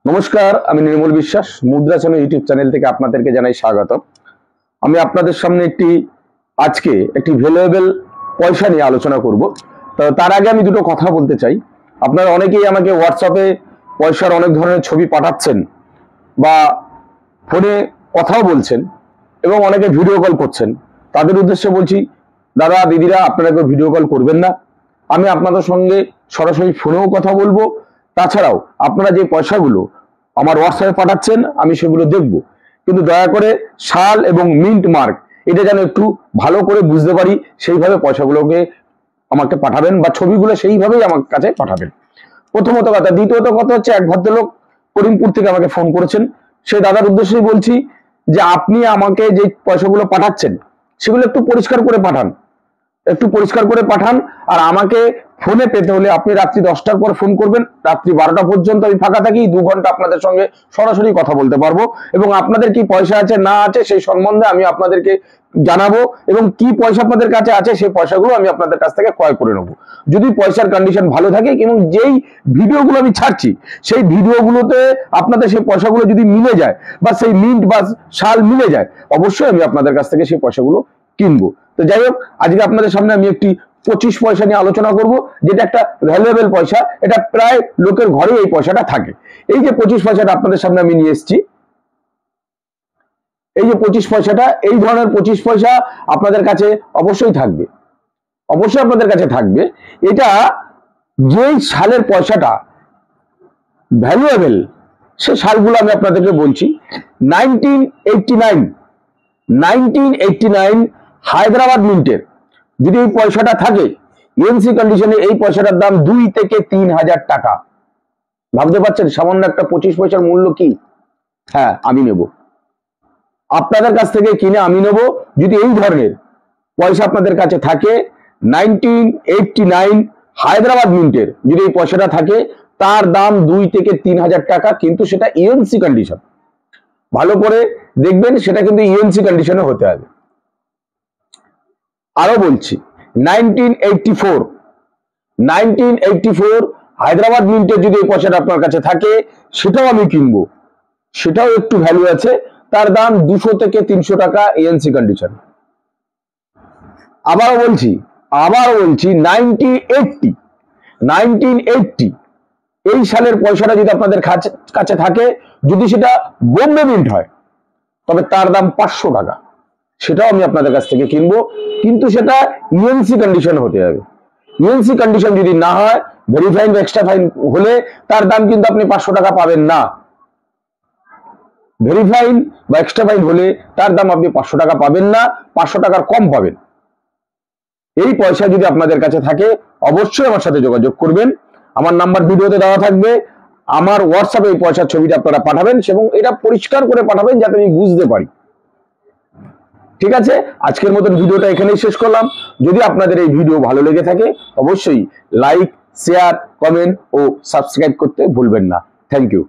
নমস্কার, আমি নির্মল বিশ্বাস মুদ্রা চ্যানেল ইউটিউব চ্যানেল থেকে আপনাদেরকে জানাই স্বাগত। আমি আপনাদের সামনে আজকে একটি ভ্যালুয়েবল পয়সা নিয়ে আলোচনা করব। তো তার আগে আমি দুটো কথা বলতে চাই। আপনারা অনেকেই আমাকে হোয়াটসঅ্যাপে পয়সার অনেক ধরনের ছবি পাঠাচ্ছেন বা ফোনে কথাও বলছেন এবং অনেকে ভিডিও কল করছেন। তাদের উদ্দেশ্যে বলছি, দাদা দিদিরা, আপনারা কেউ ভিডিও কল করবেন না। আমি আপনাদের সঙ্গে সরাসরি ফোনেও কথা বলবো। তাছাড়াও আপনারা যে পয়সাগুলো আমার হোয়াটসঅ্যাপে পাঠাচ্ছেন আমি সেগুলো দেখব, কিন্তু দয়া করে সাল এবং মিন্ট মার্ক এটা যেন একটু ভালো করে বুঝতে পারি সেইভাবে পয়সাগুলোকে আমাকে পাঠাবেন বা ছবিগুলো সেইভাবেই আমার কাছে পাঠাবেন। প্রথমত কথা। দ্বিতীয়ত কথা হচ্ছে, এক ভদ্রলোক করিমপুর থেকে আমাকে ফোন করেছেন। সেই দাদার উদ্দেশ্যেই বলছি যে আপনি আমাকে যে পয়সাগুলো পাঠাচ্ছেন সেগুলো একটু পরিষ্কার করে পাঠান। আর আমাকে ফোনে পেতে হলে আপনি রাত্রি 10টার পর ফোন করবেন। রাত্রি 12টা পর্যন্ত আমি ফাঁকা থাকি। 2 ঘন্টা আপনাদের সঙ্গে সরাসরি কথা বলতে পারবো এবং আপনাদের কি পয়সা আছে না আছে সেই সম্বন্ধে আমি আপনাদেরকে জানাবো এবং কি পয়সা আপনাদের কাছে আছে সেই পয়সাগুলো আমি আপনাদের কাছ থেকে ক্রয় করে নেবো, যদি পয়সার কন্ডিশন ভালো থাকে। এবং যেই ভিডিওগুলো আমি ছাড়ছি সেই ভিডিওগুলোতে আপনাদের সেই পয়সাগুলো যদি মিলে যায় বা সেই মিন্ট বা সাল মিলে যায়, অবশ্যই আমি আপনাদের কাছ থেকে সেই পয়সাগুলো কিনবো। তো যাই হোক, আজকে আপনাদের সামনে আমি একটি 25 পয়সা নিয়ে আলোচনা করব, যেটা একটা ভ্যালুয়েবল পয়সা। এটা প্রায় লোকের ঘরে এই পয়সাটা থাকে। এই যে 25 পয়সাটা আপনাদের সামনে আমি নিয়ে এসেছি, এই যে 25 পয়সাটা, এই ধরনের 25 পয়সা আপনাদের কাছে অবশ্যই থাকবে, আপনাদের কাছে থাকবে। এটা যেই সালের পয়সাটা ভ্যালুয়েবল সে সালগুলো আমি আপনাদেরকে বলছি। 1989 হায়দ্রাবাদ মিন্টের যদি এই পয়সাটা থাকে, ইএমসি কন্ডিশনে এই পয়সাটার দাম 2 থেকে 3,000 টাকা। ভাবতে পারছেন সামান্য একটা 25 পয়সার মূল্য কি? হ্যাঁ, আমি নেব, আপনাদের কাছ থেকে কিনে আমি নেব। যদি এই ধরনের পয়সা আপনাদের কাছে থাকে, 1989 হায়দ্রাবাদ মিন্টের যদি এই পয়সাটা থাকে, তার দাম 2 থেকে 3,000 টাকা, কিন্তু সেটা ইএমসি কন্ডিশন। ভালো করে দেখবেন, সেটা কিন্তু ইএমসি কন্ডিশনে হতে হবে। আরো বলছি, 1984 হায়দ্রাবাদ মিন্টের যদি এই পয়সাটা আপনার কাছে থাকে, সেটাও আমি কিনবো, সেটাও একটু ভ্যালু আছে। তার দাম 200 থেকে 300 টাকা ইএমসি কন্ডিশন। আবারও বলছি 1980 এই সালের পয়সাটা যদি আপনাদের কাছে থাকে, যদি সেটা বোম্বে মিন্ট হয়, তবে তার দাম 500 টাকা। সেটাও আমি আপনাদের কাছ থেকে কিনবো, কিন্তু সেটা ইএমসি কন্ডিশন হতে হবে। ইএমসি কন্ডিশন যদি না হয়, ভেরিফাইন বা এক্সট্রা ফাইন হলে তার দাম কিন্তু আপনি 500 টাকা পাবেন না। ভেরিফাইন বা এক্সট্রা ফাইন হলে তার দাম আপনি 500 টাকা পাবেন না, 500 টাকার কম পাবেন। এই পয়সা যদি আপনাদের কাছে থাকে, অবশ্যই আমার সাথে যোগাযোগ করবেন। আমার নাম্বার ভিডিওতে দেওয়া থাকবে। আমার হোয়াটসঅ্যাপে এই পয়সার ছবিটা আপনারা পাঠাবেন এবং এটা পরিষ্কার করে পাঠাবেন যাতে আমি বুঝতে পারি। ঠিক আছে, আজকের মতন ভিডিওটা এখানেই শেষ করলাম। যদি আপনাদের এই ভিডিও ভালো লেগে থাকে, অবশ্যই লাইক, শেয়ার, কমেন্ট ও সাবস্ক্রাইব করতে ভুলবেন না। Thank you.